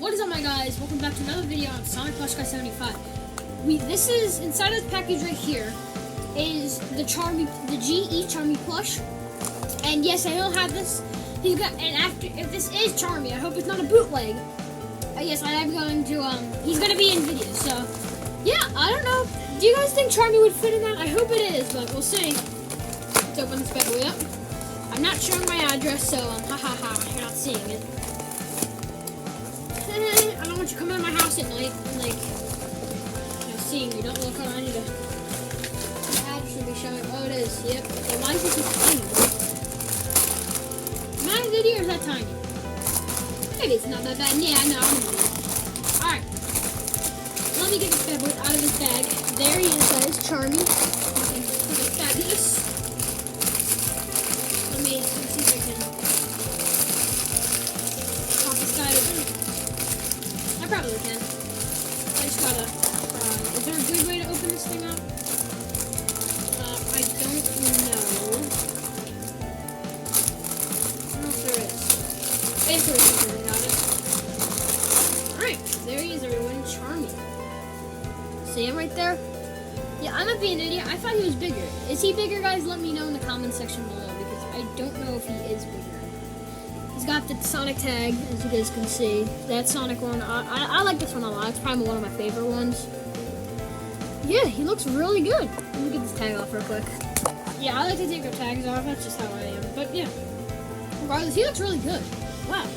What is up, my guys? Welcome back to another video on Sonic Plush Guy 75. This is inside of this package right here is the Charmy, the GE Charmy plush. And yes, I don't have this. If this is Charmy, I hope it's not a bootleg. Yes, I am going to. He's gonna be in videos. So yeah, I don't know. Do you guys think Charmy would fit in that? I hope it is, but we'll see. Let's open this bad boy up. I'm not showing my address, so you're not seeing it. I don't want you coming to my house at night and seeing me. Don't look around you. The ad should be showing. Oh, it is. Yep. So why is it so tiny? Am I in a video or is that tiny? Maybe it's not that bad. Yeah, no, I'm in a video. Alright. Let me get this bad boy out of his bag. There he is, guys. Charmy. Fabulous. Let me see if I can pop this guy open. I probably can. I just gotta is there a good way to open this thing up? I don't know. I don't know if there is. Basically, something got it. Alright, there he is, everyone. Charmy. See him right there? Yeah, I might be an idiot. I thought he was bigger. Is he bigger, guys? Let me know in the comment section below, because I don't know if he is bigger. He's got the Sonic tag, as you guys can see. That Sonic one, I like this one a lot. It's probably one of my favorite ones. Yeah, he looks really good. Let me get this tag off real quick. Yeah, I like to take our tags off. That's just how I am. But yeah, regardless, he looks really good. Wow.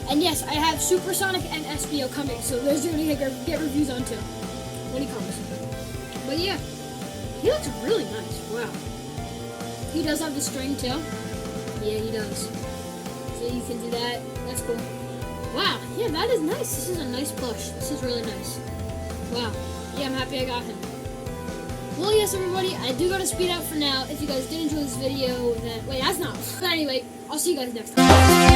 And yes, I have Supersonic and SBO coming, so those are going to get reviews on too when he comes. But yeah, he looks really nice. Wow. He does have the string too. Yeah, he does. So you can do that. That's cool. Wow. Yeah, that is nice. This is a nice plush. This is really nice. Wow. Yeah, I'm happy I got him. Well, yes, everybody, I do gotta speed up for now. If you guys did enjoy this video, then wait, that's not. But anyway, I'll see you guys next time.